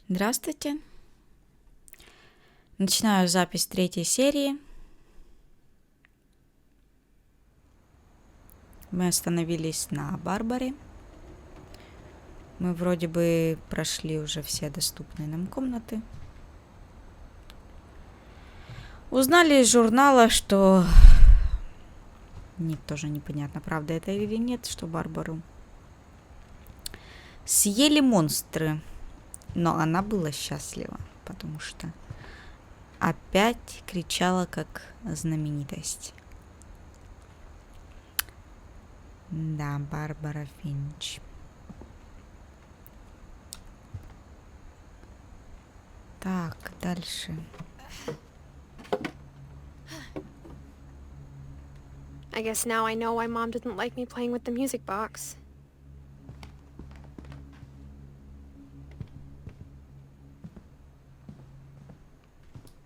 Здравствуйте. Начинаю запись третьей серии. Мы остановились на Барбаре. Мы вроде бы прошли уже все доступные нам комнаты. Узнали из журнала, что... Нет, тоже непонятно, правда это или нет, что Барбару съели монстры. Но она была счастлива, потому что опять кричала как знаменитость. Да, Барбара Финч. Так, дальше. I guess now I know why Mom didn't like me playing with the music box.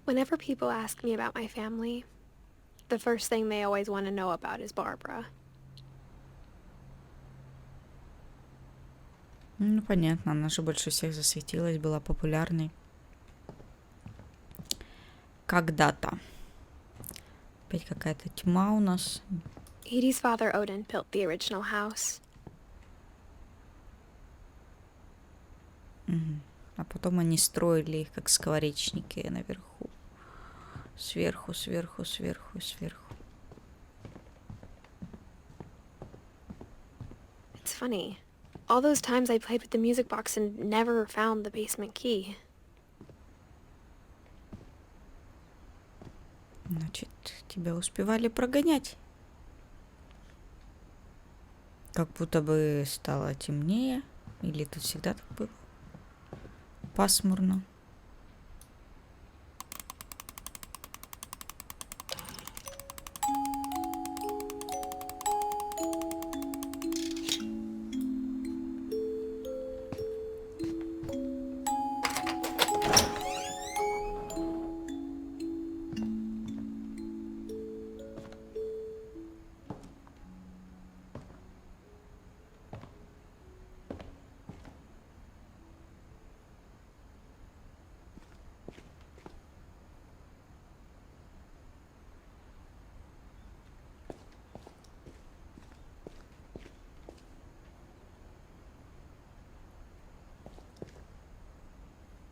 Whenever people ask me about my family, the first thing they always want to know about is Barbara. Ну, понятно, она же больше всех засветилась, была популярной. Когда-то. Опять какая-то тьма у нас. Edie's father Odin built the original house. Угу. А потом они строили их, как скворечники наверху. Сверху, сверху, сверху, сверху. It's funny. All those times I played with the music box and never found the basement key. Значит, тебя успевали прогонять. Как будто бы стало темнее. Или тут всегда так было? Пасмурно.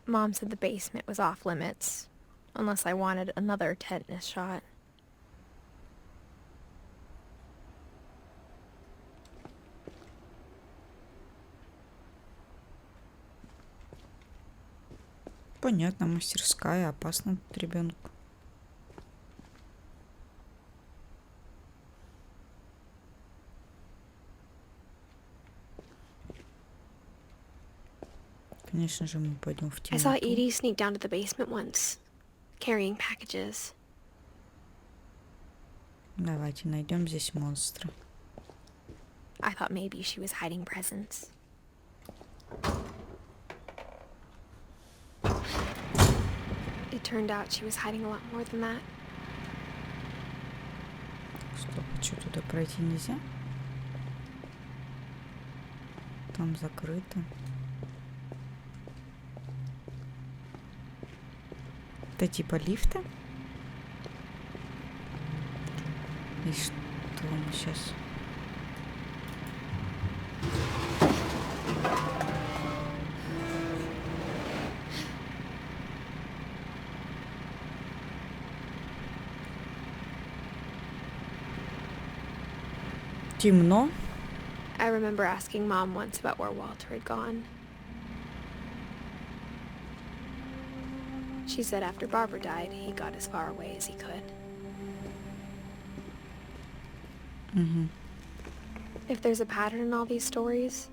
Mom said the basement was off limits, unless I wanted another tetanus shot. Понятно, мастерская, опасно тут ребенку. Конечно же, мы пойдем в I saw темноту. Edie sneak down to the basement once, carrying packages. Давайте найдем здесь монстра. I thought maybe she was hiding presents. It turned out she was hiding a lot more than that. Стоп, а что, туда пройти нельзя? Там закрыто. Это типа лифта? И что мы сейчас? Темно. I remember asking Mom once about where Walter had gone. She said after Barbara died, he got as far away as he could. Угу. If there's a pattern in all these stories,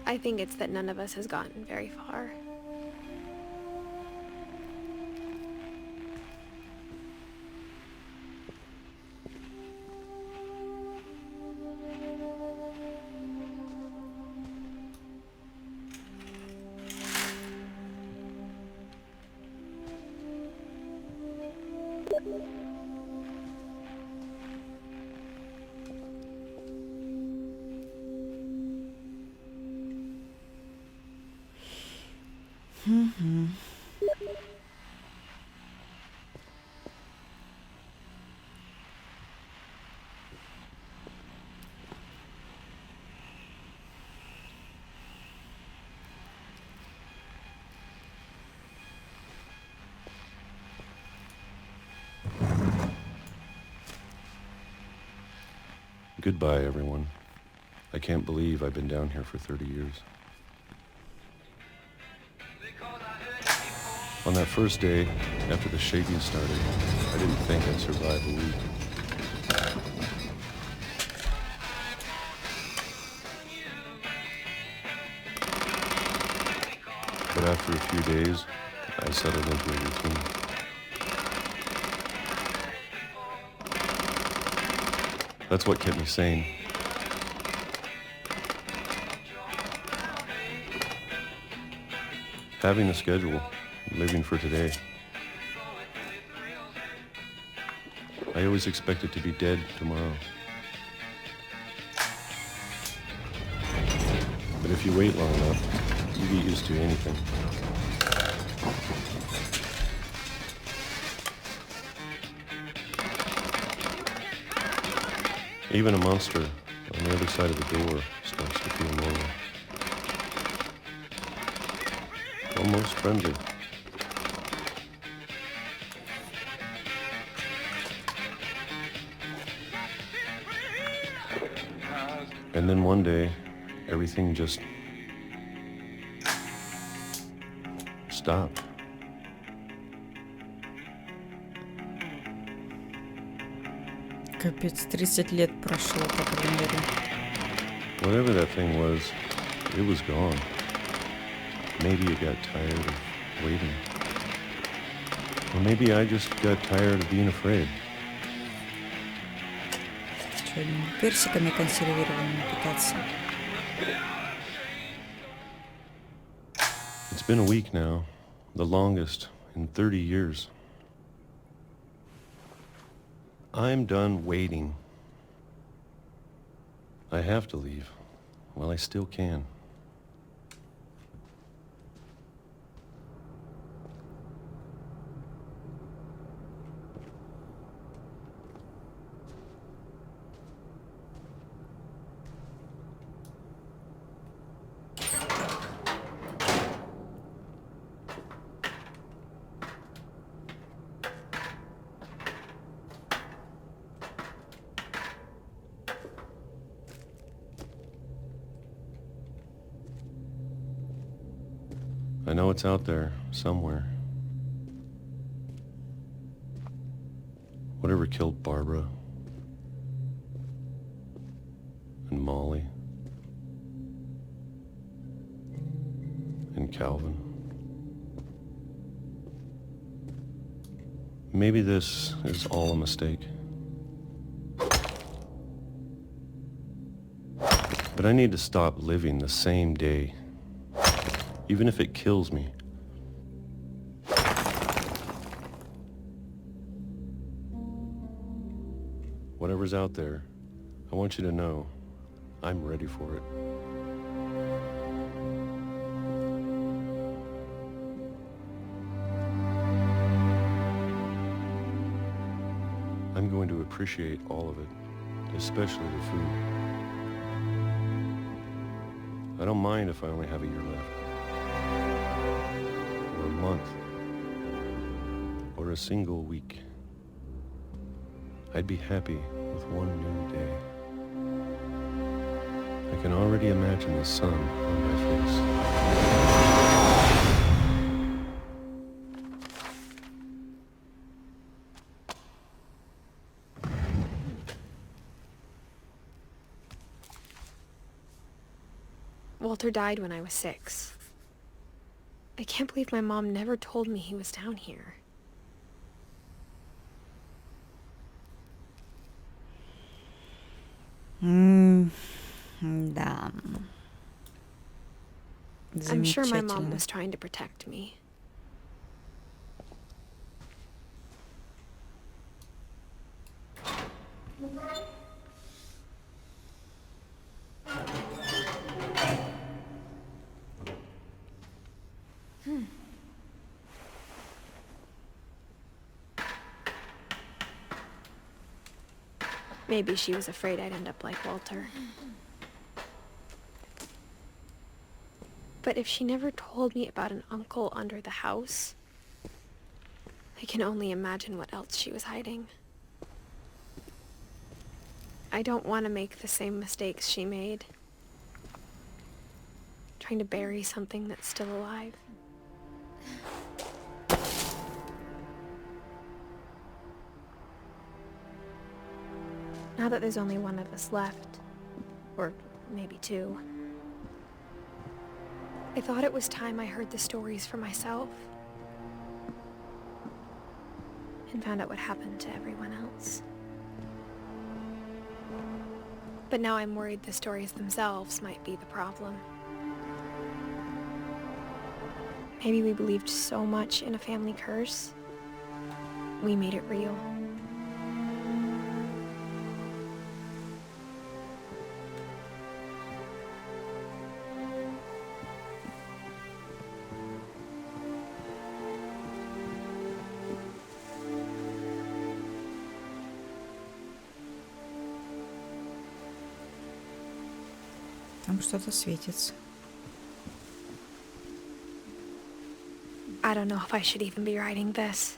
I think it's that none of us has gotten very far. Goodbye, everyone. I can't believe I've been down here for 30 years. On that first day, after the shaking started, I didn't think I'd survive a week. But after a few days, I settled into a routine. That's what kept me sane. Having a schedule, living for today. I always expected to be dead tomorrow. But if you wait long enough, you get used to anything. Even a monster on the other side of the door starts to feel normal. Almost friendly. And then one day, everything just stopped. Капец, 30 лет прошло по календарю. Whatever that thing was, it was gone. Maybe it got tired of waiting. Or maybe I just got tired of being afraid. Что, персиками консервированными питаться? It's been a week now, the longest in 30 years. I'm done waiting. I have to leave. Well, I still can. I know it's out there, somewhere. Whatever killed Barbara and Molly and Calvin. Maybe this is all a mistake. But I need to stop living the same day. Even if it kills me. Whatever's out there, I want you to know I'm ready for it. I'm going to appreciate all of it, especially the food. I don't mind if I only have a year left. Or a month, or a single week. I'd be happy with one new day. I can already imagine the sun on my face. Walter died when I was 6. I can't believe my mom never told me he was down here. Да. I'm sure my mom Замечательно. was trying to protect me. Maybe she was afraid I'd end up like Walter. But if she never told me about an uncle under the house, I can only imagine what else she was hiding. I don't want to make the same mistakes she made. Trying to bury something that's still alive. Now that there's only one of us left, or maybe two, I thought it was time I heard the stories for myself and found out what happened to everyone else. But now I'm worried the stories themselves might be the problem. Maybe we believed so much in a family curse, we made it real. Там что-то светится. I don't know if I should even be writing this.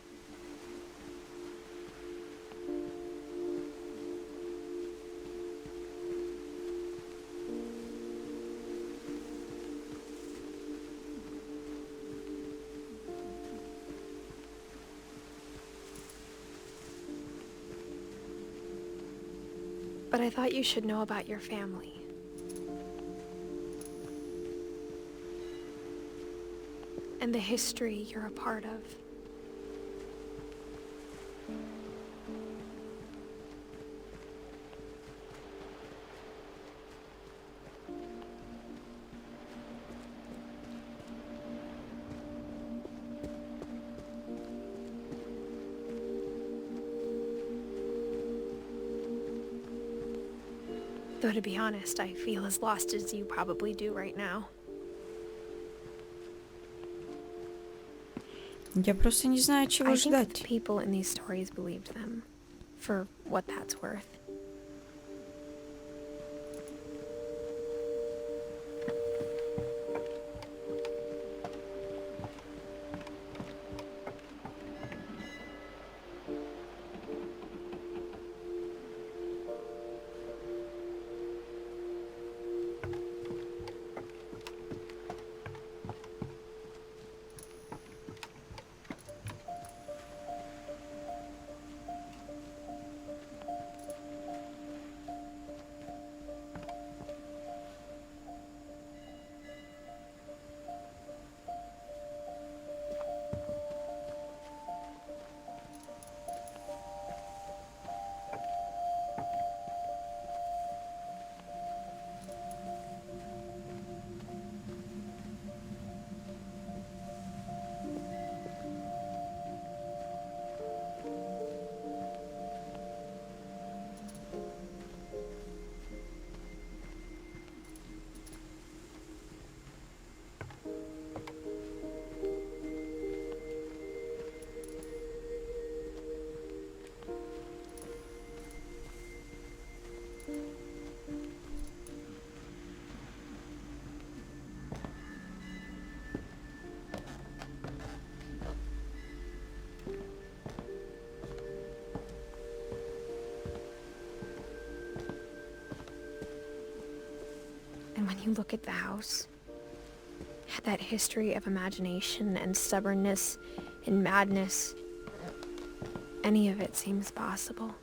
But I thought you should know about your family. And the history you're a part of. Though to be honest, I feel as lost as you probably do right now. Я просто не знаю, чего I think that ждать. the people in these stories believed them, for what that's worth. And when you look at the house, that history of imagination and stubbornness and madness, any of it seems possible.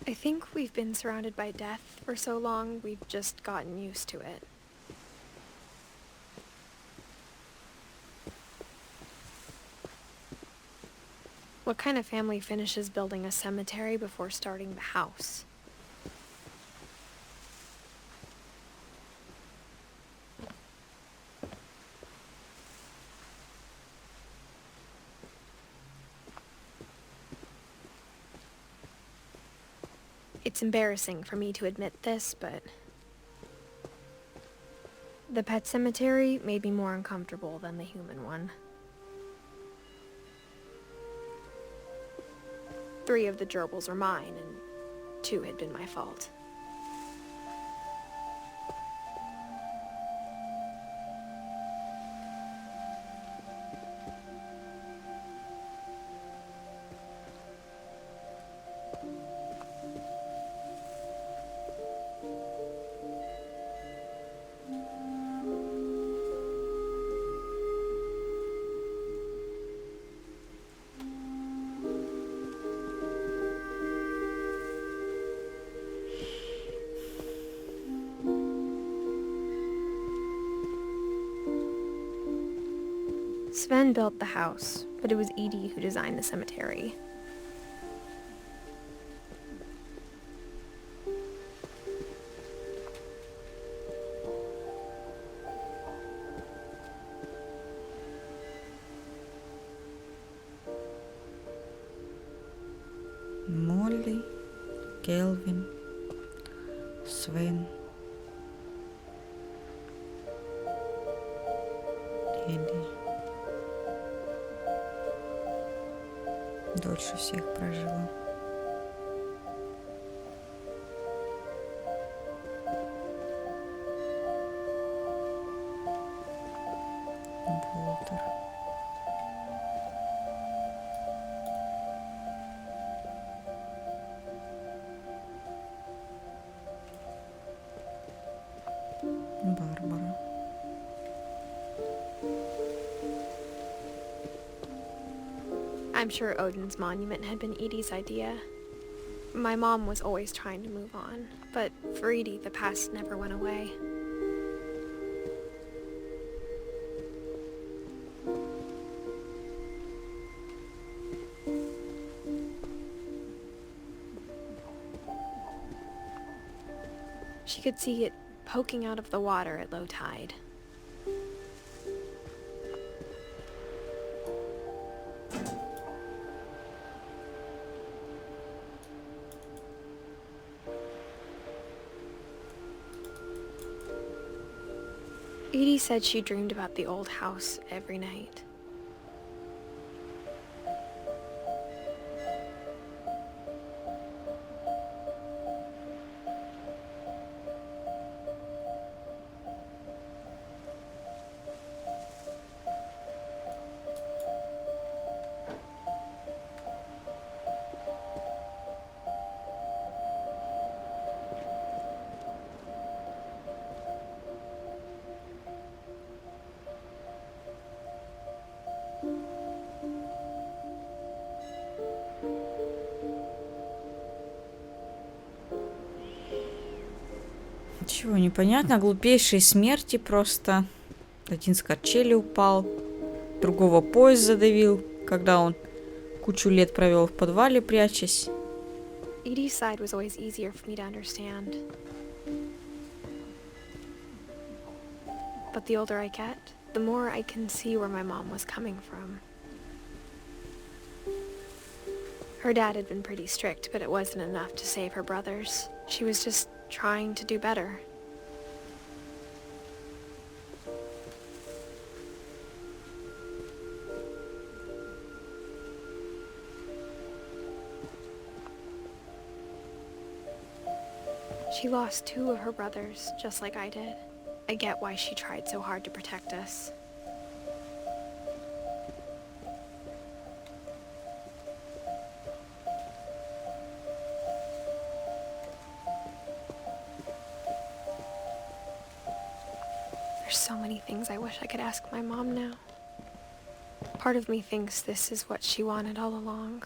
I think we've been surrounded by death for so long, we've just gotten used to it. What kind of family finishes building a cemetery before starting the house? It's embarrassing for me to admit this, but the pet cemetery made me more uncomfortable than the human one. 3 of the gerbils were mine, and 2 had been my fault. Sven built the house, but it was Edie who designed the cemetery. Молли, Келвин, Свен, Эдди. Дольше всех прожила. Болтер. Барбара. I'm sure Odin's monument had been Edie's idea. My mom was always trying to move on, but for Edie, the past never went away. She could see it poking out of the water at low tide. Edie said she dreamed about the old house every night. Чего непонятно, глупейшие смерти просто. Один с качели упал, другого поезд задавил, когда он кучу лет провел в подвале, прячась. Edie's side was always easier for me to understand. But the older I get, the more I can see where my mom was coming from. Her dad had been pretty strict, but it wasn't enough to save her brothers. She was just trying to do better. She lost 2 of her brothers, just like I did. I get why she tried so hard to protect us. There's so many things I wish I could ask my mom now. Part of me thinks this is what she wanted all along.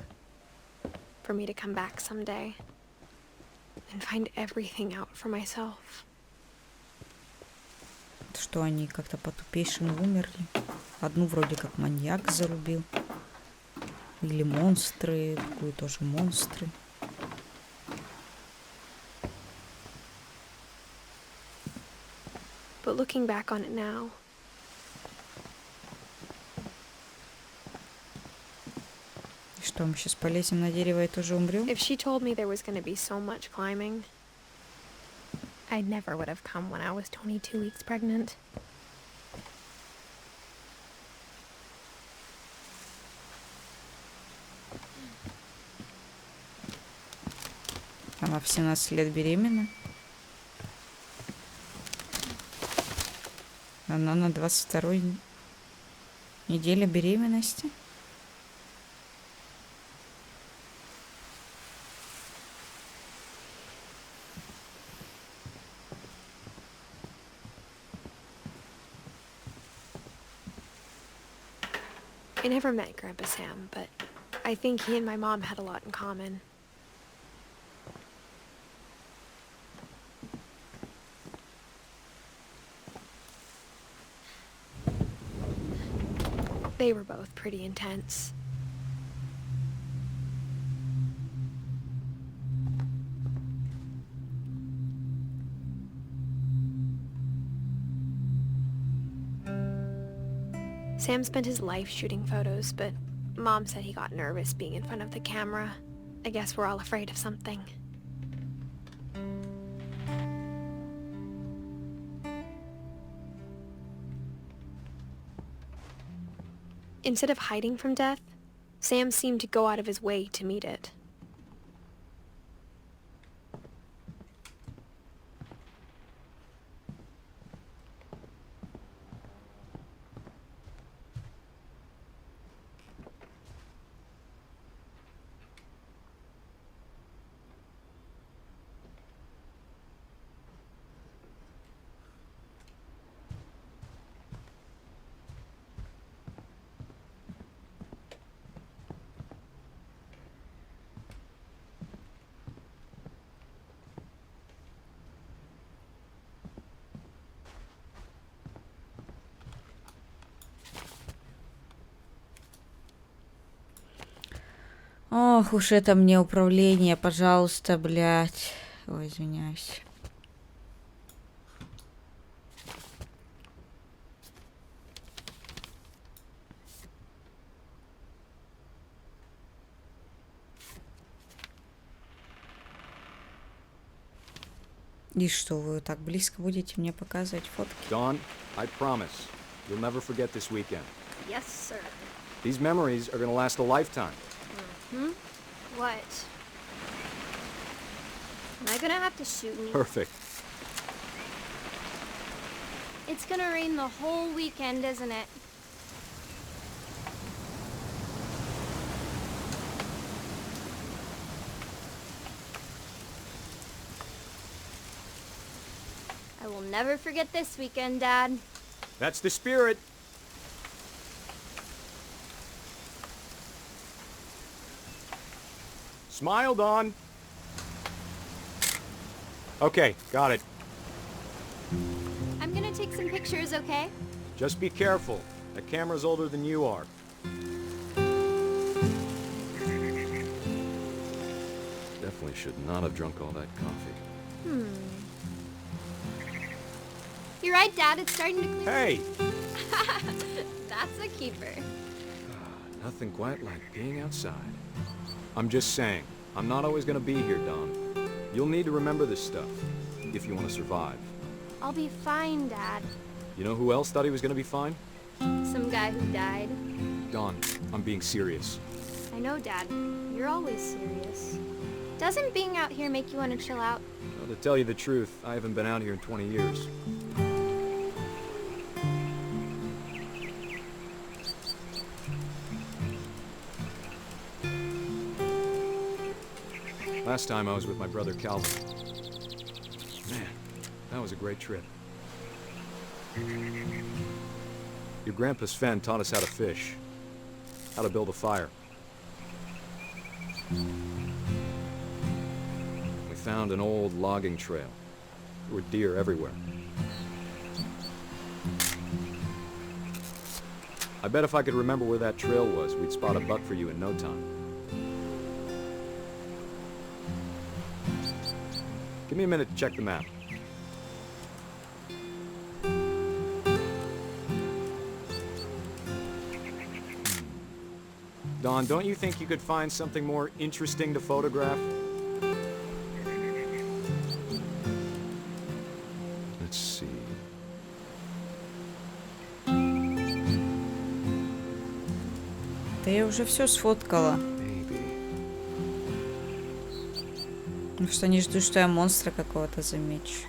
For me to come back someday and find everything out for myself. Что они как-то по-тупейшему умерли. Одну вроде как маньяк зарубил. Или монстры. Были тоже монстры. But looking back on it now, И что, мы сейчас полезем на дерево и тоже умрем? if she told me there was going to be so much climbing, I never would have come when I was 22 weeks pregnant. Она в 17 лет беременна. Она на 22-й неделе беременности. I never met Grandpa Sam, but I think he and my mom had a lot in common. They were both pretty intense. Sam spent his life shooting photos, but Mom said he got nervous being in front of the camera. I guess we're all afraid of something. Instead of hiding from death, Sam seemed to go out of his way to meet it. Ох уж это мне управление, пожалуйста, блядь. Ой, извиняюсь. И что, вы так близко будете мне показывать фотки? Dawn, I promise, you'll never forget this weekend. Yes, sir. These memories are gonna last a lifetime. What? Am I gonna have to shoot me? Perfect. It's gonna rain the whole weekend, isn't it? I will never forget this weekend, Dad. That's the spirit. Smile, Dawn. Okay, got it. I'm gonna take some pictures, okay? Just be careful. That camera's older than you are. Definitely should not have drunk all that coffee. You're right, Dad. It's starting to clear. Hey! That's a keeper. Nothing quite like being outside. I'm just saying, I'm not always gonna be here, Dawn. You'll need to remember this stuff, if you want to survive. I'll be fine, Dad. You know who else thought he was gonna be fine? Some guy who died. Dawn, I'm being serious. I know, Dad. You're always serious. Doesn't being out here make you want to chill out? Well, to tell you the truth, I haven't been out here in 20 years. Last time I was with my brother Calvin. Man, that was a great trip. Your grandpa Sven taught us how to fish, how to build a fire. We found an old logging trail. There were deer everywhere. I bet if I could remember where that trail was, we'd spot a buck for you in no time. Give me a minute to check the map. Don, don't you think you could find something more interesting to photograph? Let's see. Да я уже все сфоткала. Maybe. Потому что не жду, что я монстра какого-то замечу.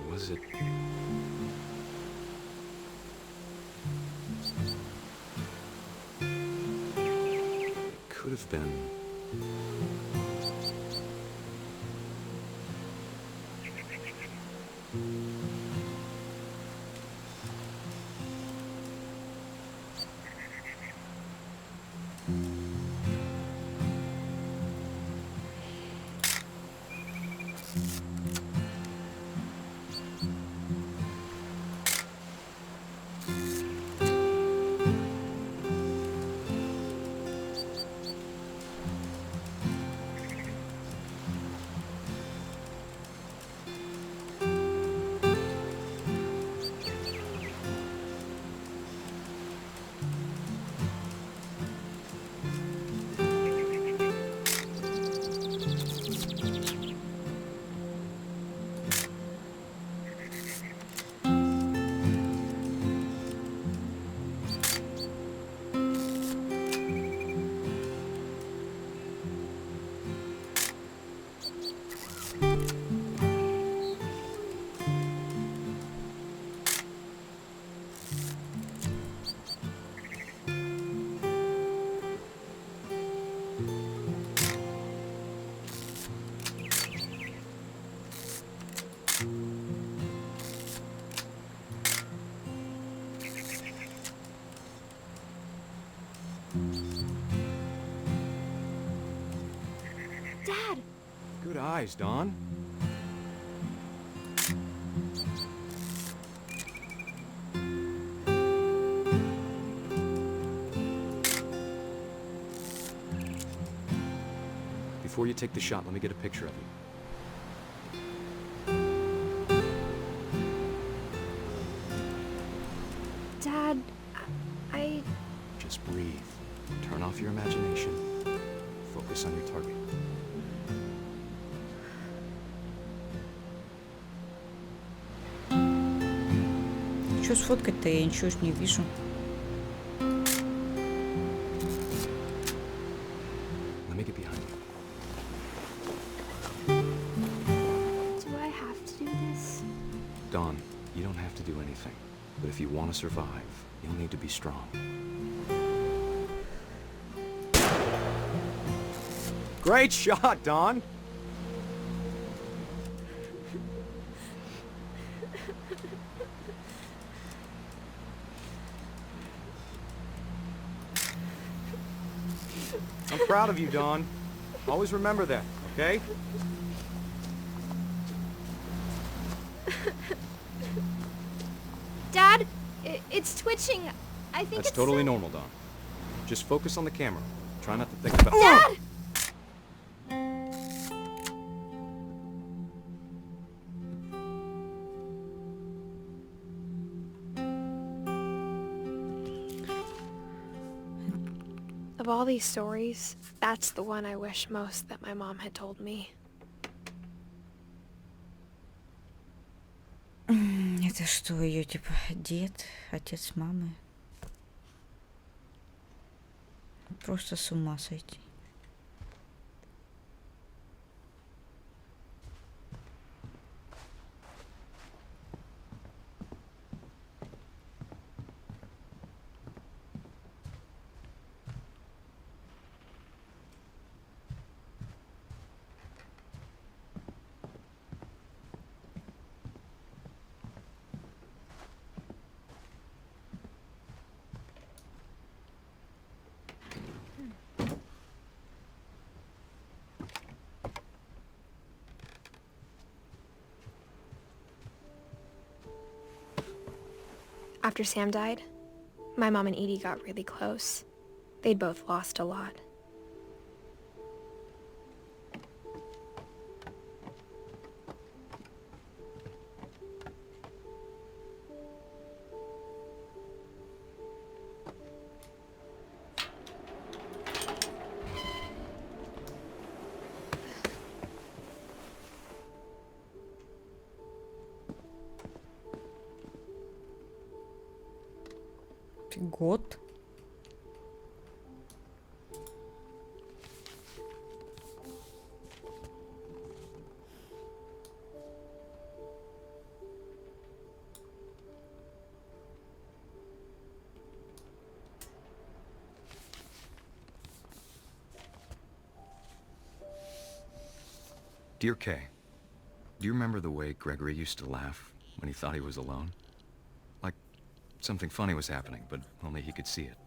Was it? Could have been. Dad! Good eyes, Don. Before you take the shot, let me get a picture of you. Dad, I... Just breathe. Turn off your imagination. Focus on your target. Что сфоткать-то? Я ничего ж не вижу. Let me get behind you. Do I have to do this? Don, you don't have to do anything. But if you want to survive, you'll need to be strong. Great shot, Don! I'm proud of you, Don. Always remember that, okay? Dad, it's twitching. I think That's it's totally so- normal, Don. Just focus on the camera. Try not to think about... Dad! Of all these stories, that's the one I wish most that my mom had told me. Это что, ее типа дед, отец мамы? Просто с ума сойти. After Sam died, my mom and Edie got really close. They'd both lost a lot. Год. Dear Kay, do you remember the way Gregory used to laugh when he thought he was alone? Like something funny was happening, but only he could see it.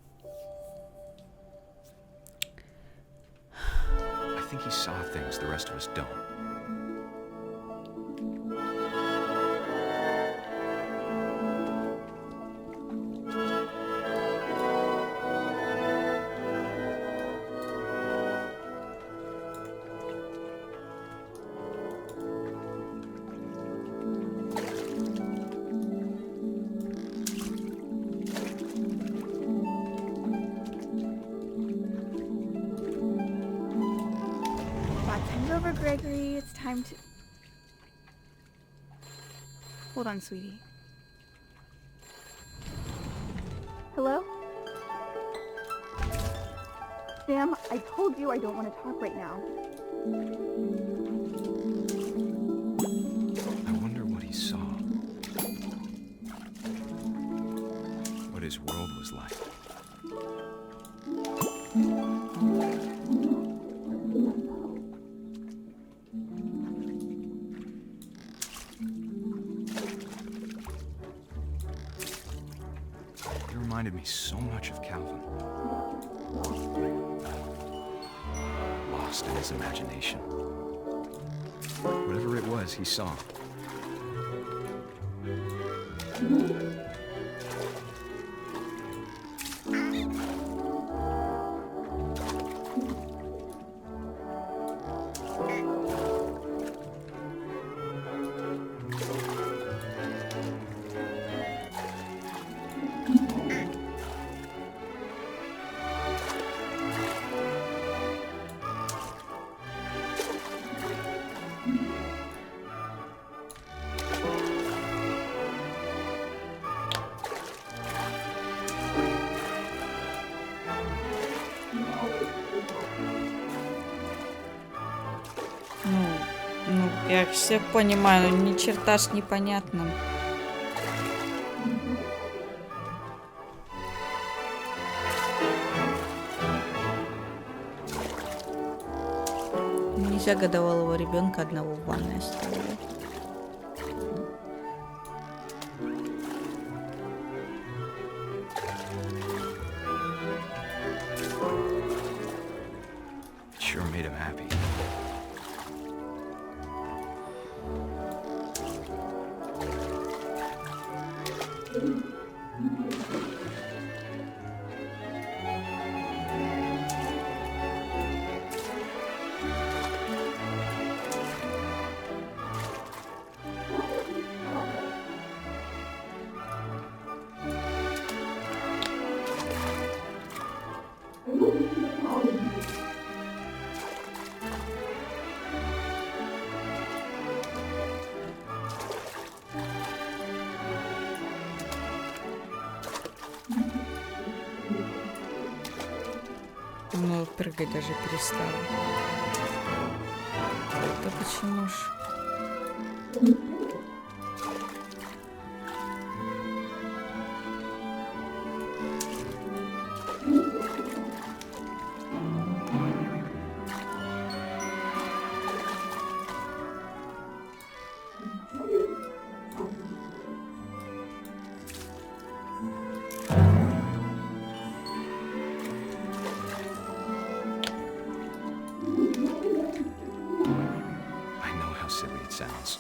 I think he saw things the rest of us don't. Time's over, Gregory. It's time to... Hold on, sweetie. Hello? Sam, I told you I don't want to talk right now. I wonder what he saw. What his world was like. He reminded me so much of Calvin. Lost in his imagination. Whatever it was he saw. Я все понимаю, но ни черта ж непонятно. Нельзя годовалого ребенка одного в ванной оставлять. Sure made him happy. Ну, прыгать даже перестала. Да почему ж? Silly it sounds.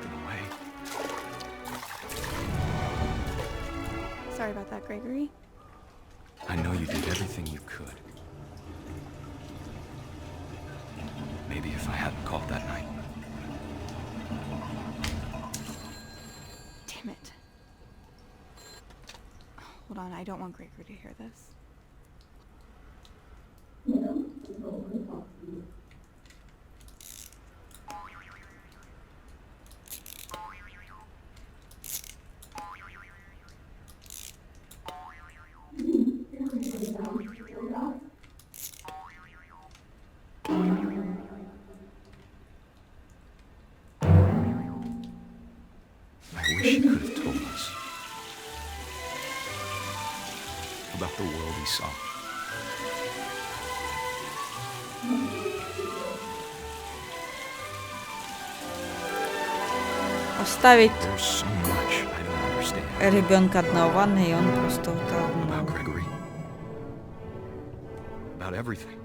in the way. Sorry about that, Gregory. I know you did everything you could. Maybe if I hadn't called that night. Damn it. Hold on, I don't want Gregory to hear this. I wish he could have told us about the world he saw. Оставить There's so much I don't understand ребенка одного в ванной, и он просто утонул. about Gregory. About everything.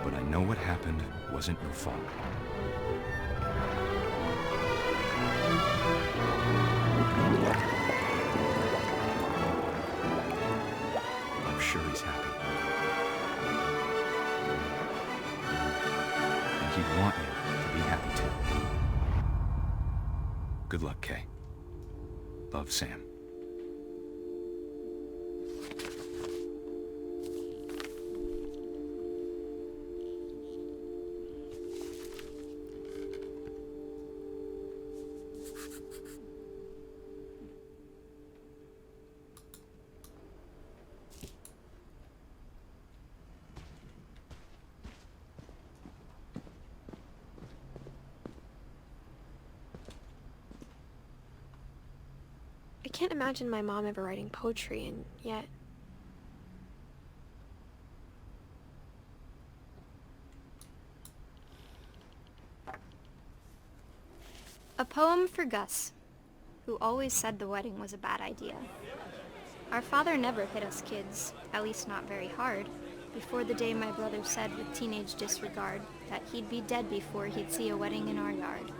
But I know what happened wasn't your fault. I'm sure he's happy. And he'd want you to be happy too. Good luck, Kay. Love, Sam. I can't imagine my mom ever writing poetry, and yet... A poem for Gus, who always said the wedding was a bad idea. Our father never hit us kids, at least not very hard, before the day my brother said with teenage disregard that he'd be dead before he'd see a wedding in our yard.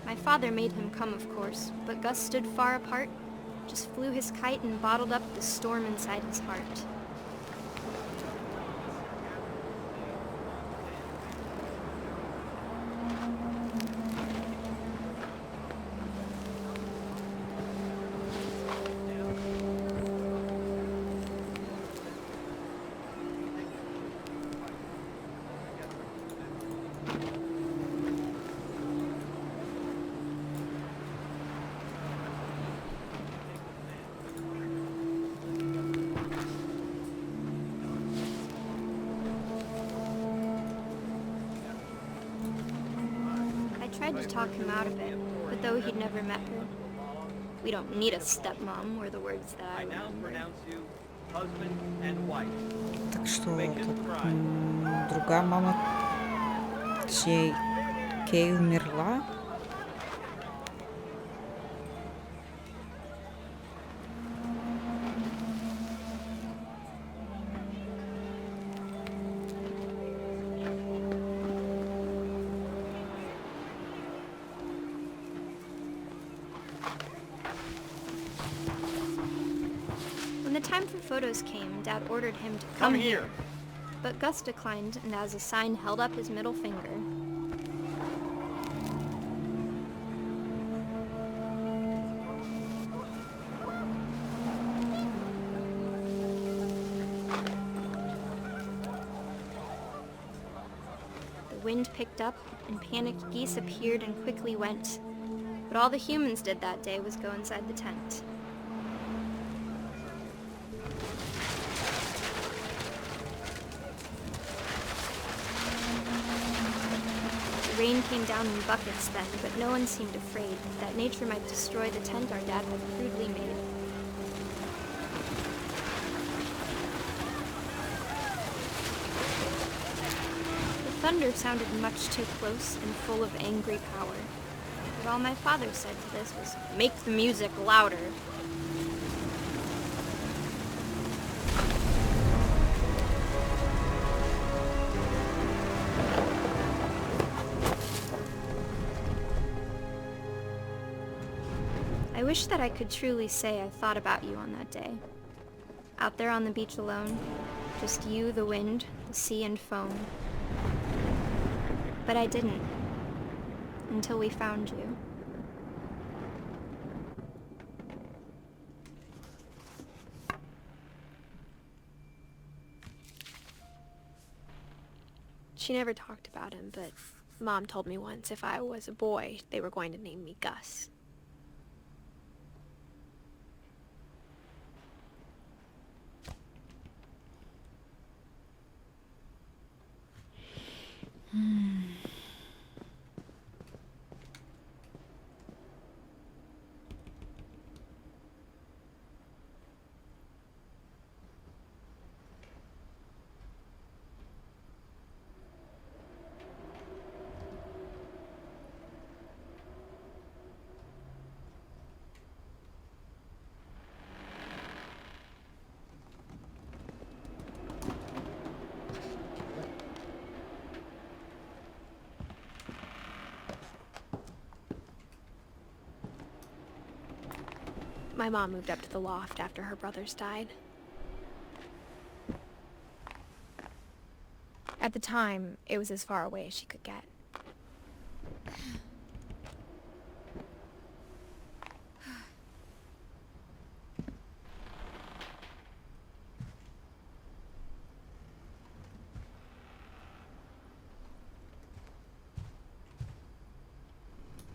My father made him come, of course, but Gus stood far apart, just flew his kite and bottled up the storm inside his heart. I tried to talk him out of it, but though he'd never met her, we don't need a stepmom were the words that I remember. Так что другая мама, точнее, Кей умерла. When the time for photos came, Dad ordered him to come here. But Gus declined, and as a sign held up his middle finger. The wind picked up, and panicked geese appeared and quickly went. But all the humans did that day was go inside the tent. The rain came down in buckets then, but no one seemed afraid that nature might destroy the tent our dad had crudely made. The thunder sounded much too close and full of angry power. But all my father said to this was, "Make the music louder." I wish that I could truly say I thought about you on that day. Out there on the beach alone, just you, the wind, the sea, and foam. But I didn't, until we found you. She never talked about him, but Mom told me once if I was a boy, they were going to name me Gus. My mom moved up to the loft after her brothers died. At the time, it was as far away as she could get.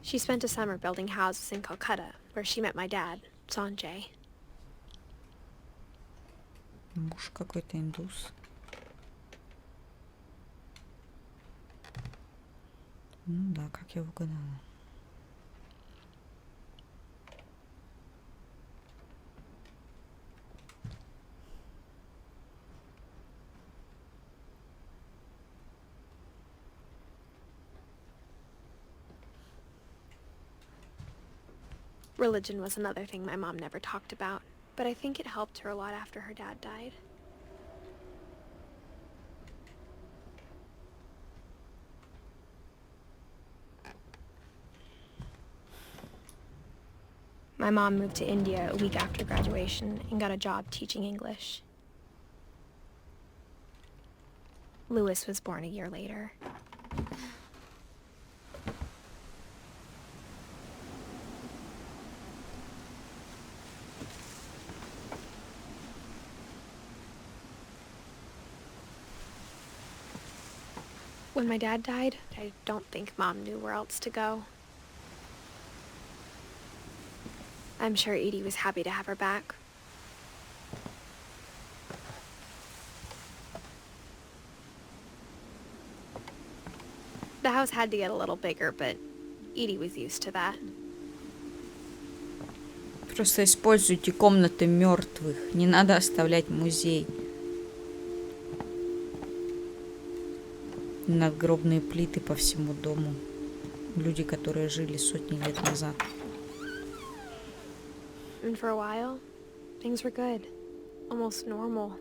She spent a summer building houses in Calcutta, where she met my dad, Sanjay. Муж какой-то индус. Ну да, как я угадала. Religion was another thing my mom never talked about, but I think it helped her a lot after her dad died. My mom moved to India a week after graduation and got a job teaching English. Louis was born a year later. When my dad died, I don't think Mom knew where else to go. I'm sure Edie was happy to have her back. The house had to get a little bigger, but Edie was used to that. Просто используйте комнаты мертвых. Не надо оставлять музей. Надгробные плиты по всему дому. Люди, которые жили сотни лет назад. And for a while, things were good. Almost normal.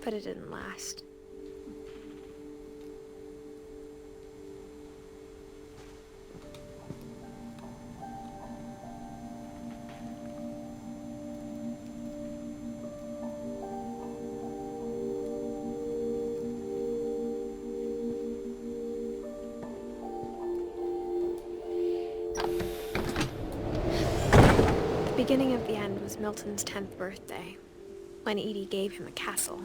But it didn't last. The beginning of the end was Milton's 10th birthday, when Edie gave him a castle.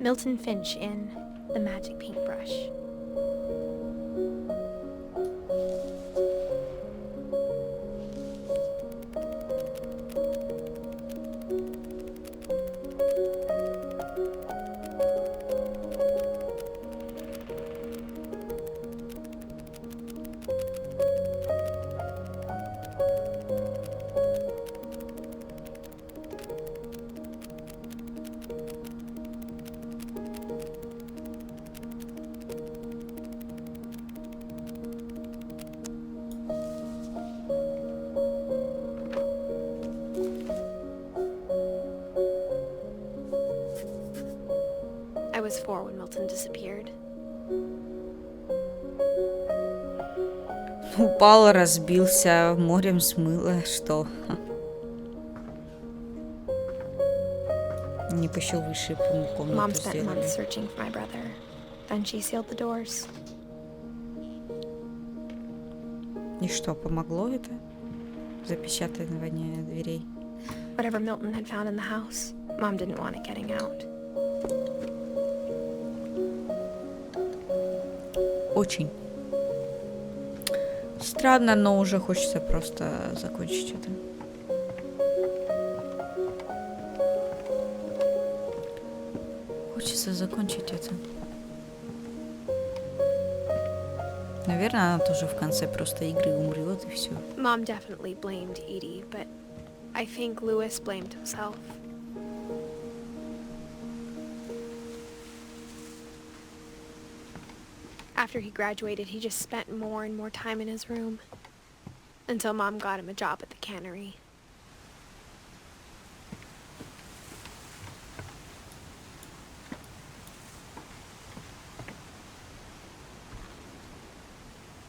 Milton Finch in The Magic Paintbrush. I was 4 when Milton disappeared. Упал, разбился, морем смыло, что? Не по еще выше Mom комнату spent сделали. months searching for my brother. Then she sealed the doors. И что, помогло это? Запечатывание дверей. Whatever Milton had found in the house, Mom didn't want it getting out. Очень. Странно, но уже хочется просто закончить это. Хочется закончить это. Наверное, она тоже в конце просто игры умрет и все. Mom definitely blamed Edie, but I think Lewis blamed himself. After he graduated, he just spent more and more time in his room. Until Mom got him a job at the cannery.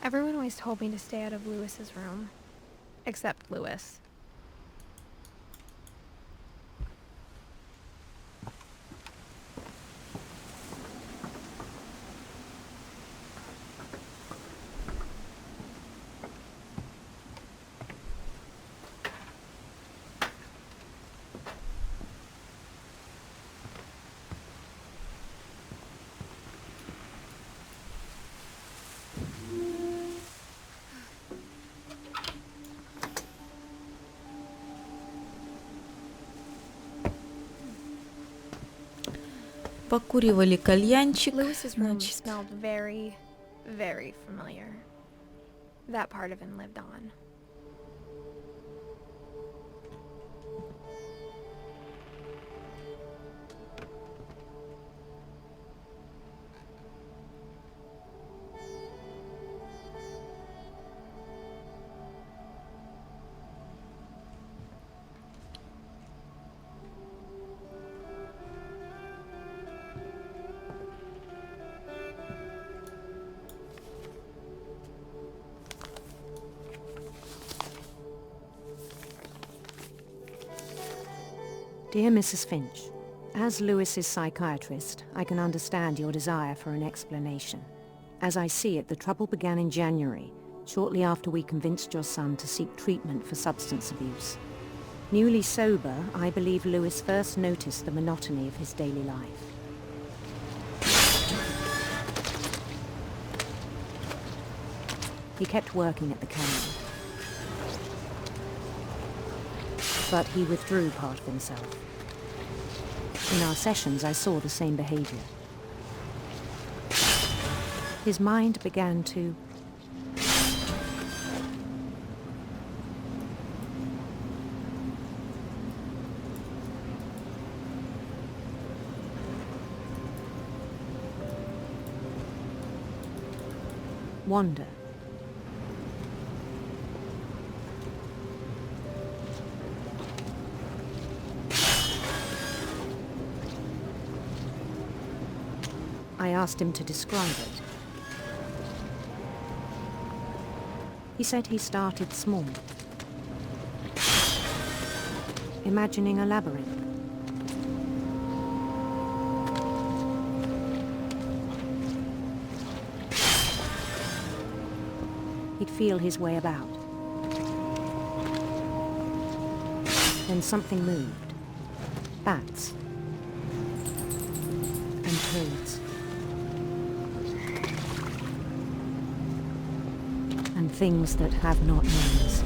Everyone always told me to stay out of Lewis's room. Except Lewis. Покуривали кальянчик. Lewis's room Значит, smelled very, very familiar. That part of him lived on. Dear Mrs. Finch, as Lewis's psychiatrist, I can understand your desire for an explanation. As I see it, the trouble began in January, shortly after we convinced your son to seek treatment for substance abuse. Newly sober, I believe Lewis first noticed the monotony of his daily life. He kept working at the cannery. But he withdrew part of himself. In our sessions, I saw the same behavior. His mind began to wander. I asked him to describe it. He said he started small, imagining a labyrinth. He'd feel his way about. Then something moved. Bats. And clothes. And things that have not names.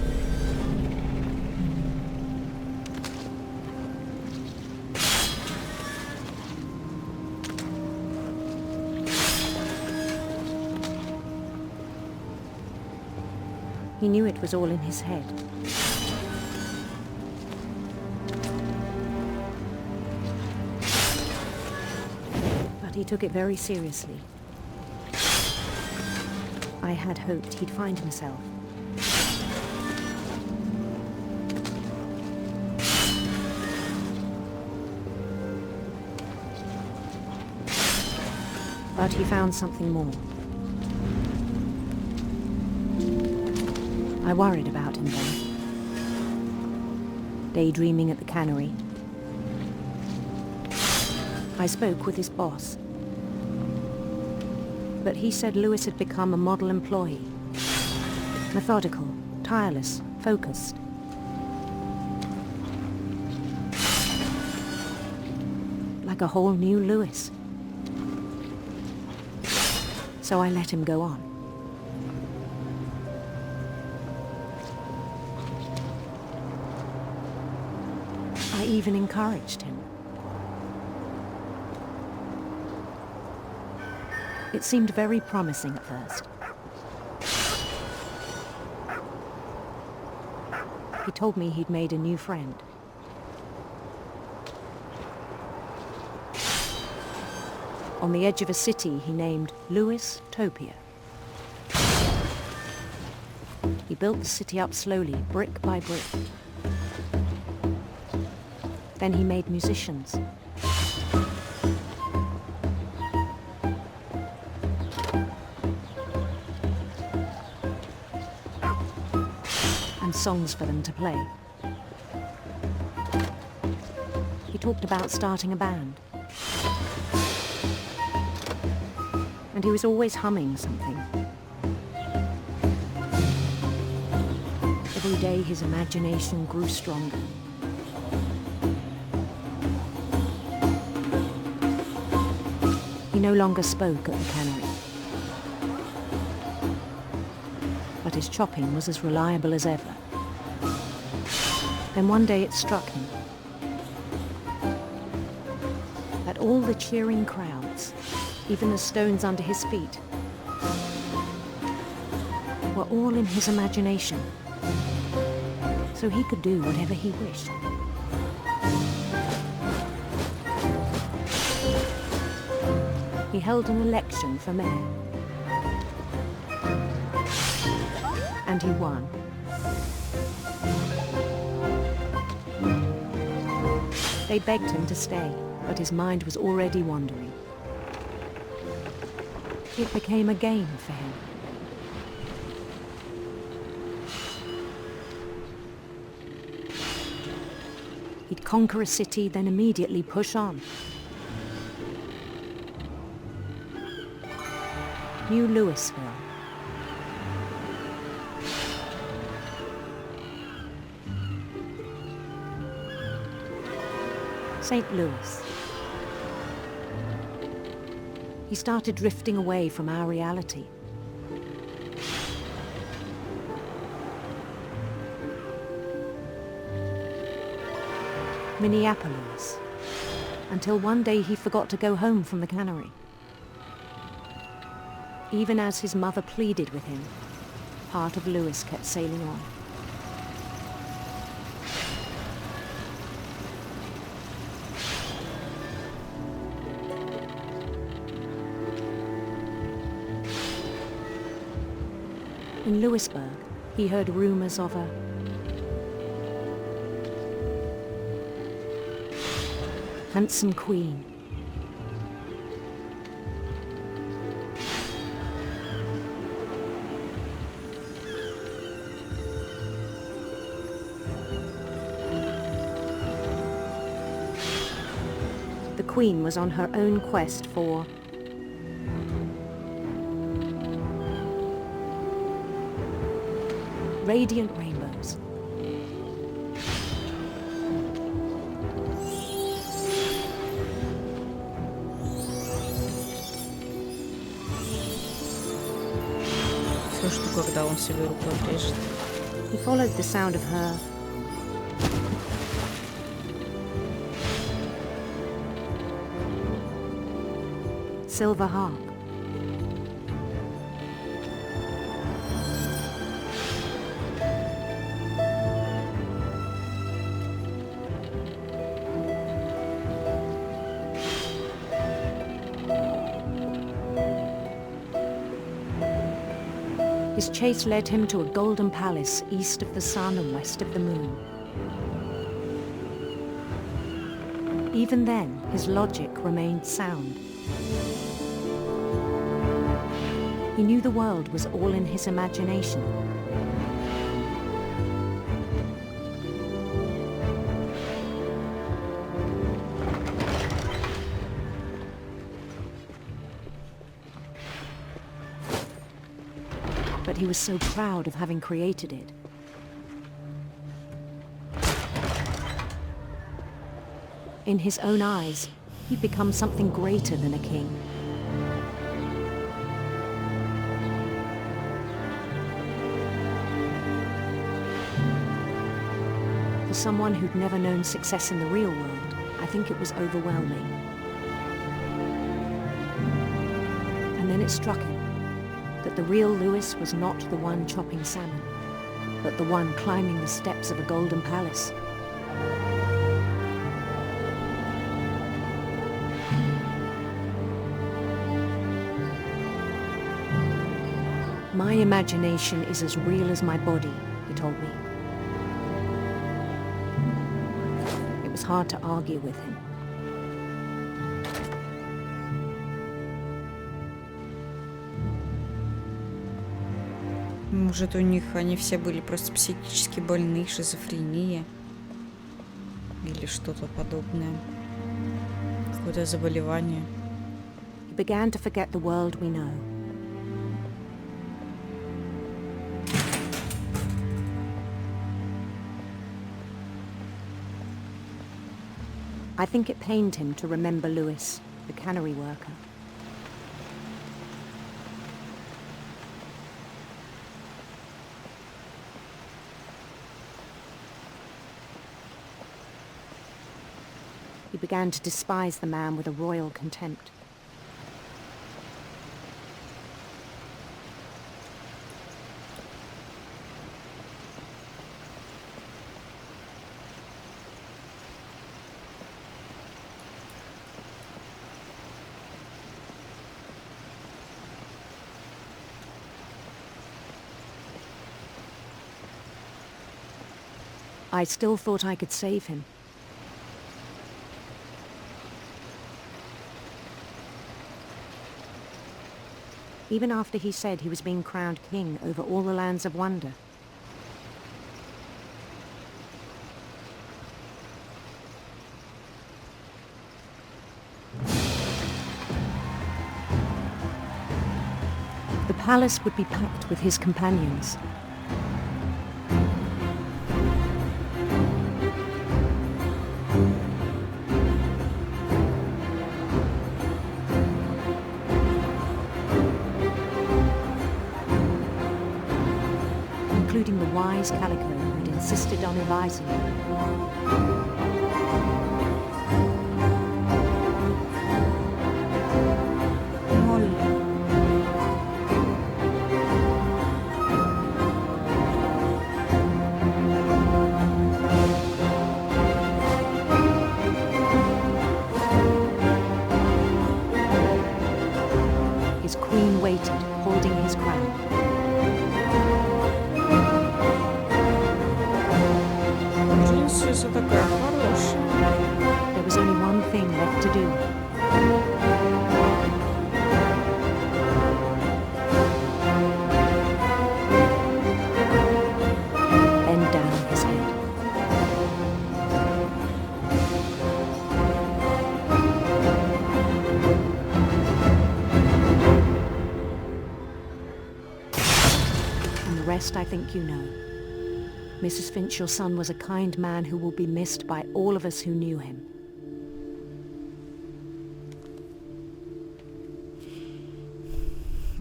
He knew it was all in his head. But he took it very seriously. I had hoped he'd find himself. But he found something more. I worried about him then. Daydreaming at the cannery. I spoke with his boss. But he said Lewis had become a model employee. Methodical, tireless, focused. Like a whole new Lewis. So I let him go on. I even encouraged him. It seemed very promising at first. He told me he'd made a new friend. On the edge of a city he named Lewis Topia. He built the city up slowly, brick by brick. Then he made musicians. And songs for them to play. He talked about starting a band. And he was always humming something. Every day his imagination grew stronger. He no longer spoke at the cannery. But his chopping was as reliable as ever. Then one day it struck him that all the cheering crowds, even the stones under his feet, were all in his imagination, so he could do whatever he wished. He held an election for mayor. And he won. They begged him to stay, but his mind was already wandering. It became a game for him. He'd conquer a city, then immediately push on. New Louisville. St. Louis. He started drifting away from our reality. Minneapolis. Until one day he forgot to go home from the cannery. Even as his mother pleaded with him, part of Lewis kept sailing on. In Lewisburg, he heard rumors of a handsome queen. The queen was on her own quest for radiant rainbows. Слышу, когда он себе рукой отрежет. He followed the sound of her silver harp. His chase led him to a golden palace east of the sun and west of the moon. Even then, his logic remained sound. He knew the world was all in his imagination. But he was so proud of having created it. In his own eyes, he'd become something greater than a king. For someone who'd never known success in the real world, I think it was overwhelming. And then it struck him that the real Lewis was not the one chopping salmon, but the one climbing the steps of a golden palace. My imagination is as real as my body, he told me. It was hard to argue with him. Может, у них они все были просто психически больны, шизофрения или что-то подобное. Какое-то заболевание. He began to forget the world we know. I think it pained him to remember Lewis, the cannery worker. He began to despise the man with a royal contempt. I still thought I could save him. Even after he said he was being crowned king over all the lands of wonder. The palace would be packed with his companions. Including the wise Calico who'd insisted on advising him. His queen waited, holding his crown. Принцесса такая хорошая. There was only one thing left to do. Bend down his head. And the rest I think you know. Mrs. Finch, your son was a kind man who will be missed by all of us who knew him.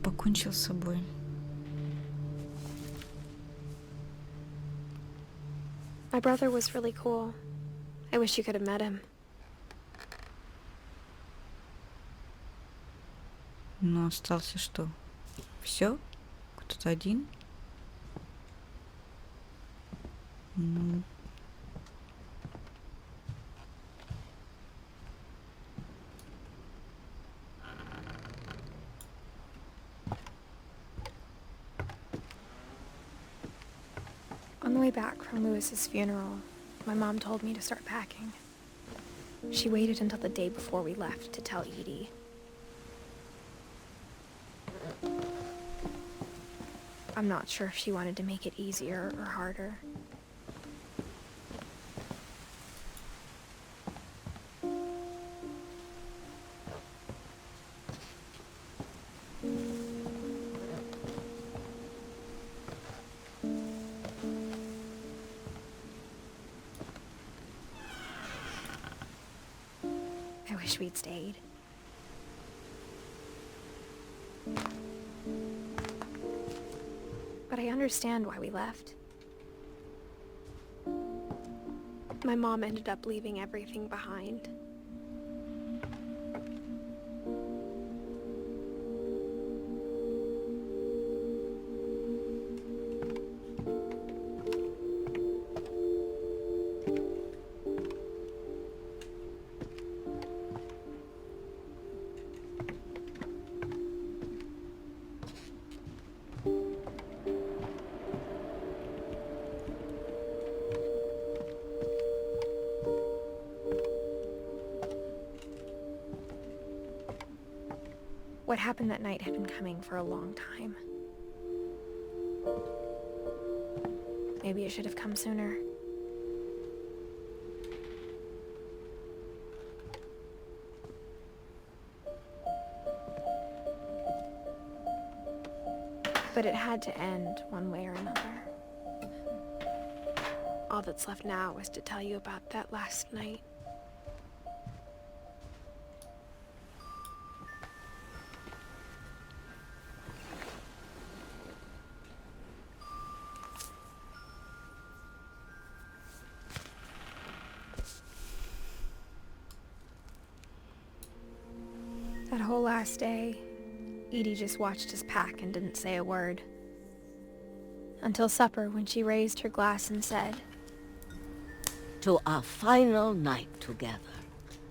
Покончил с собой. My brother was really cool. I wish you could have met him. Но остался что? Все? Кто-то один? Ну... On the way back from Lewis's funeral, my mom told me to start packing. She waited until the day before we left to tell Edie. I'm not sure if she wanted to make it easier or harder. I wish we'd stayed. But I understand why we left. My mom ended up leaving everything behind. What happened that night had been coming for a long time. Maybe it should have come sooner. But it had to end one way or another. All that's left now is to tell you about that last night. That whole last day, Edie just watched us pack and didn't say a word. Until supper, when she raised her glass and said, "To our final night together,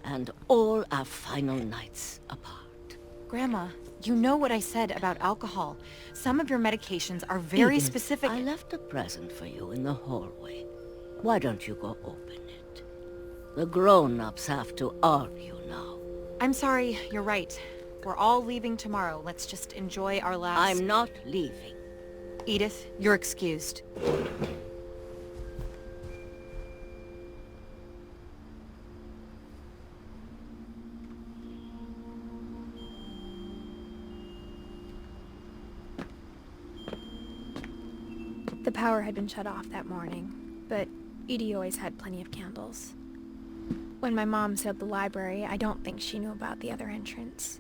and all our final nights apart." Grandma, you know what I said about alcohol. Some of your medications are very Edith, specific. I left a present for you in the hallway. Why don't you go open it? The grown-ups have to argue now. I'm sorry, you're right. We're all leaving tomorrow. Let's just enjoy our last... I'm not leaving. Edith, you're excused. The power had been shut off that morning, but Edie always had plenty of candles. When my mom sealed the library, I don't think she knew about the other entrance.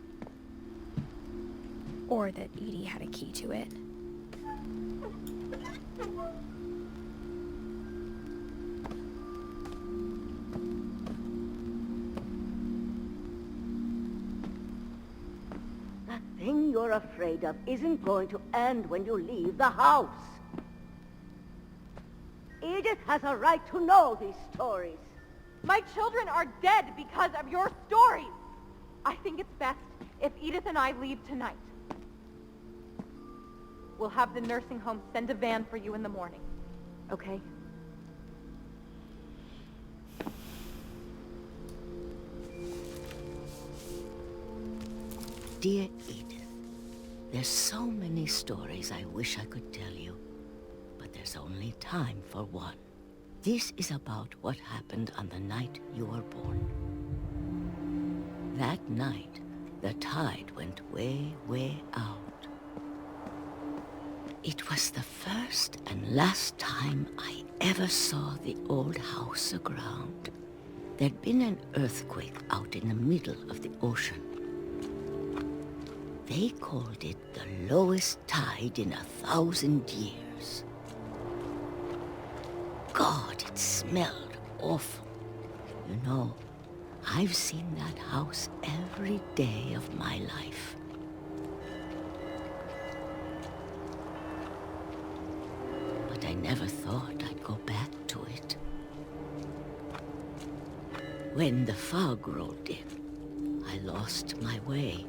Or that Edie had a key to it. That thing you're afraid of isn't going to end when you leave the house. Edith has a right to know these stories. My children are dead because of your stories. I think it's best if Edith and I leave tonight. We'll have the nursing home send a van for you in the morning. Okay? Dear Edith, there's so many stories I wish I could tell you, but there's only time for one. This is about what happened on the night you were born. That night, the tide went way, way out. It was the first and last time I ever saw the old house aground. There'd been an earthquake out in the middle of the ocean. They called it the lowest tide in 1,000 years. God, it smelled awful. You know, I've seen that house every day of my life. But I never thought I'd go back to it. When the fog rolled in, I lost my way.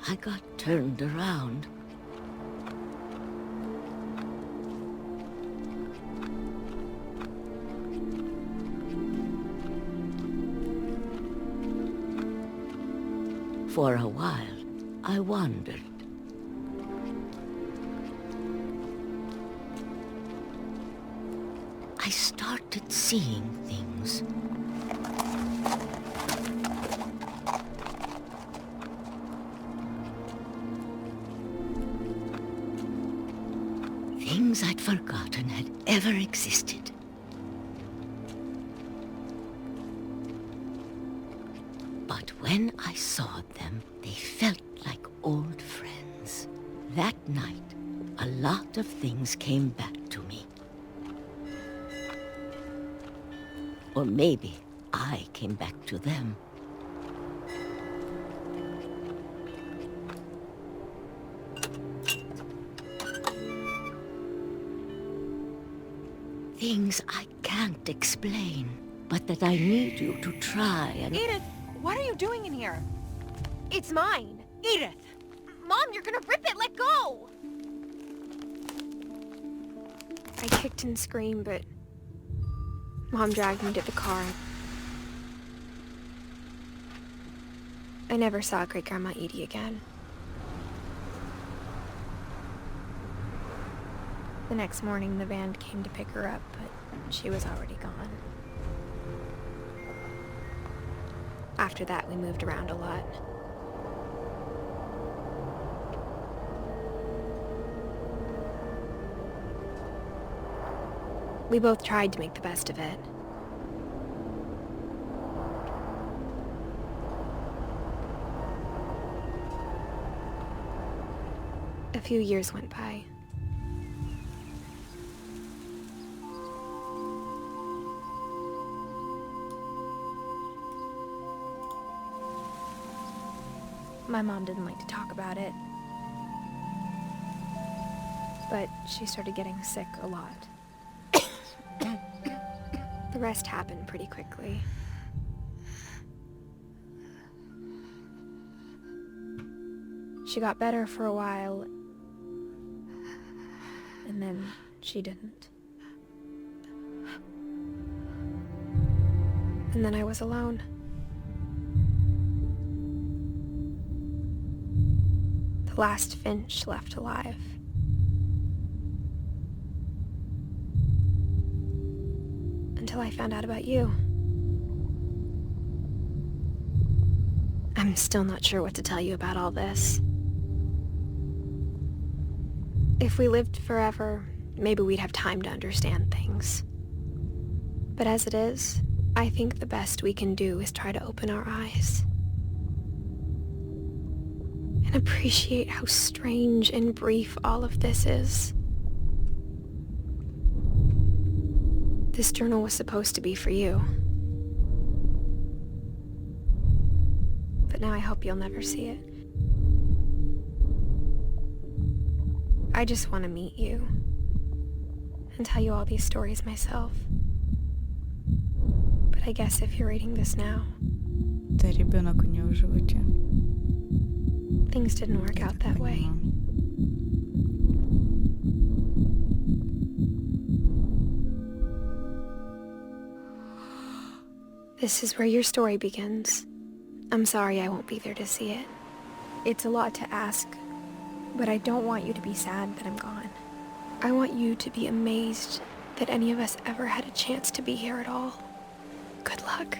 I got turned around. For a while, I wandered. I started seeing things. Things I'd forgotten had ever existed. But when I saw them, they felt like old friends. That night, a lot of things came back to me. Or maybe I came back to them. Things I can't explain, but that I need you to try and... Edith, what are you doing in here? It's mine. Edith! Mom, you're gonna rip it! Let go! I kicked and screamed, but Mom dragged me to the car. I never saw Great-Grandma Edie again. The next morning, the van came to pick her up, but she was already gone. After that, we moved around a lot. We both tried to make the best of it. A few years went by. My mom didn't like to talk about it, but she started getting sick a lot. The rest happened pretty quickly. She got better for a while, and then she didn't. And then I was alone. The last Finch left alive. Until I found out about you. I'm still not sure what to tell you about all this. If we lived forever, maybe we'd have time to understand things. But as it is, I think the best we can do is try to open our eyes. And appreciate how strange and brief all of this is. This journal was supposed to be for you. But now I hope you'll never see it. I just want to meet you and tell you all these stories myself. But I guess if you're reading this now, Да, ребенок у нее в животе. things didn't work out that way. This is where your story begins. I'm sorry I won't be there to see it. It's a lot to ask, but I don't want you to be sad that I'm gone. I want you to be amazed that any of us ever had a chance to be here at all. Good luck.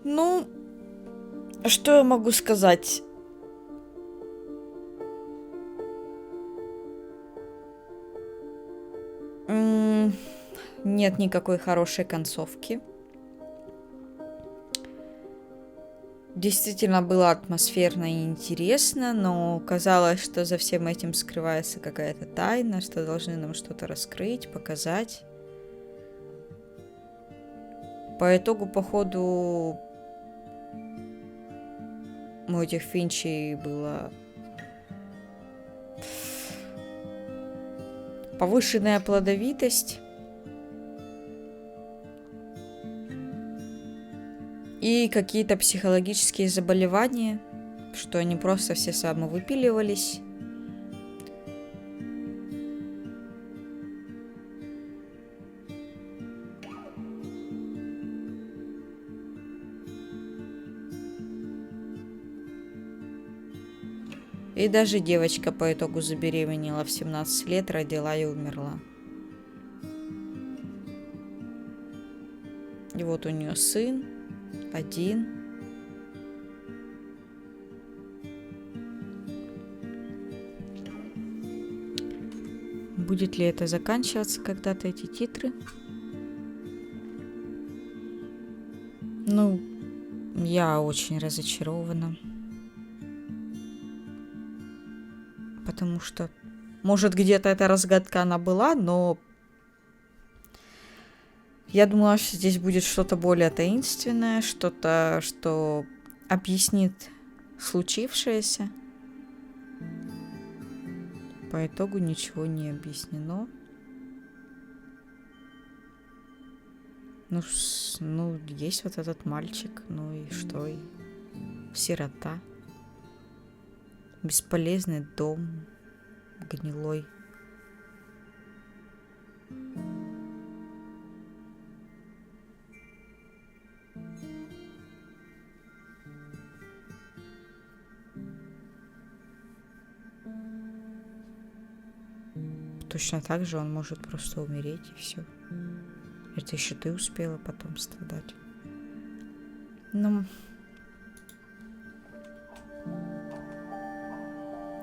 Ну, что я могу сказать? Нет никакой хорошей концовки. Действительно было атмосферно и интересно, но казалось, что за всем этим скрывается какая-то тайна, что должны нам что-то раскрыть, показать. По итогу, походу, у этих Финчей была повышенная плодовитость и какие-то психологические заболевания, что они просто все самовыпиливались. И даже девочка по итогу забеременела в 17 лет, родила и умерла. И вот у нее сын один. Будет ли это заканчиваться когда-то, эти титры? Ну, я очень разочарована. Потому что, может, где-то эта разгадка она была, но я думала, что здесь будет что-то более таинственное, что-то, что объяснит случившееся. По итогу ничего не объяснено. Ну, есть вот этот мальчик, ну и что? И сирота. Бесполезный дом, гнилой. Точно так же он может просто умереть и все. Это еще ты успела потом страдать. Ну...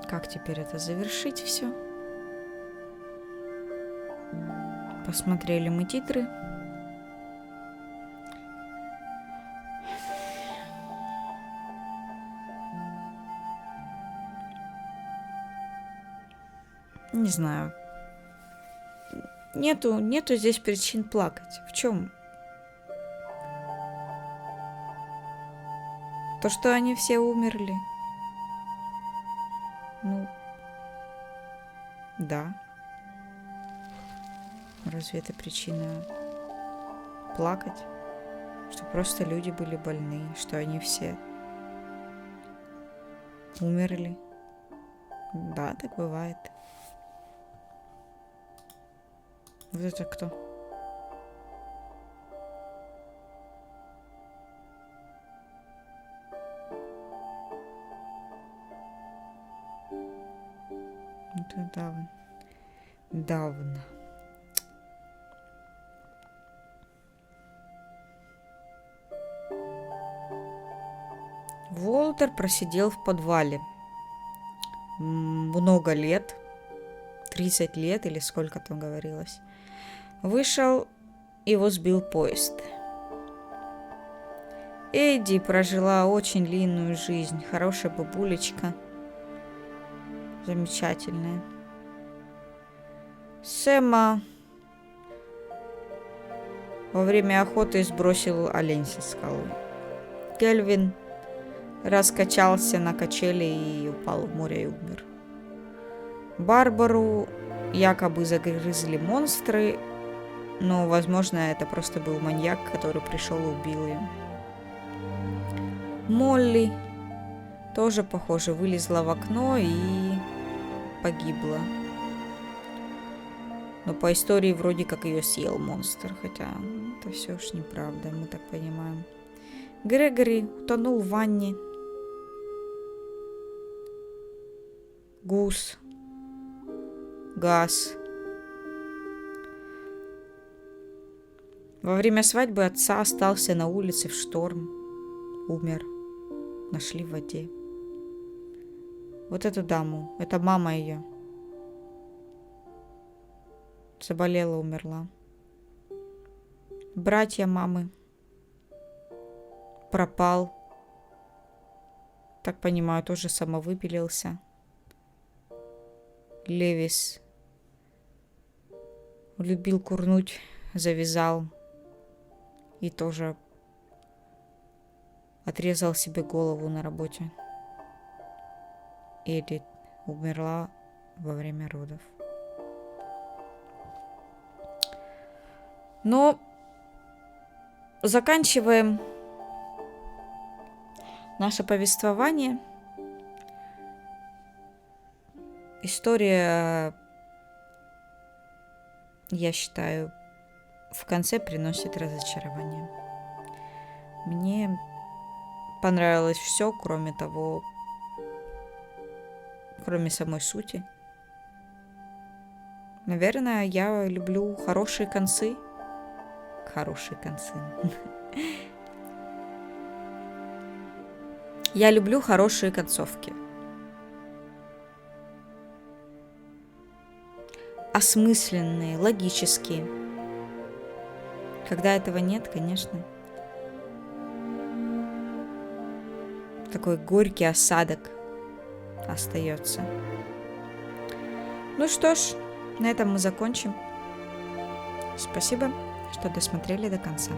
Как теперь это завершить все? Посмотрели мы титры. Не знаю. Нету здесь причин плакать. В чем? То, что они все умерли. Ну, да. Разве это причина плакать? Что просто люди были больны, что они все умерли. Да, так бывает. Вот это кто? Это давно. Уолтер просидел в подвале много лет, 30 лет или сколько там говорилось. Вышел, его сбил поезд. Эдди прожила очень длинную жизнь, хорошая бабулечка. Замечательная. Сэма во время охоты сбросил олень со скалы. Кельвин раскачался на качели и упал в море и умер. Барбару якобы загрызли монстры, но, возможно, это просто был маньяк, который пришел и убил ее. Молли тоже, похоже, вылезла в окно и погибла. Но по истории вроде как ее съел монстр, хотя это все уж неправда, мы так понимаем. Грегори утонул в ванне. Гус. Газ. Во время свадьбы отца остался на улице в шторм. умер. Нашли в воде. Вот эту даму. Это мама ее. Заболела, умерла. Братья мамы. Пропал. Так понимаю, тоже самовыпилился. Левис любил курнуть, завязал и тоже отрезал себе голову на работе. Эдит умерла во время родов. Но заканчиваем наше повествование. История, я считаю, в конце приносит разочарование. Мне понравилось все, кроме самой сути. Наверное, я люблю хорошие концы. Хорошие концы. Я люблю хорошие концовки. Осмысленные, логические. Когда этого нет, конечно, такой горький осадок остается. Ну что ж, на этом мы закончим. Спасибо, что досмотрели до конца.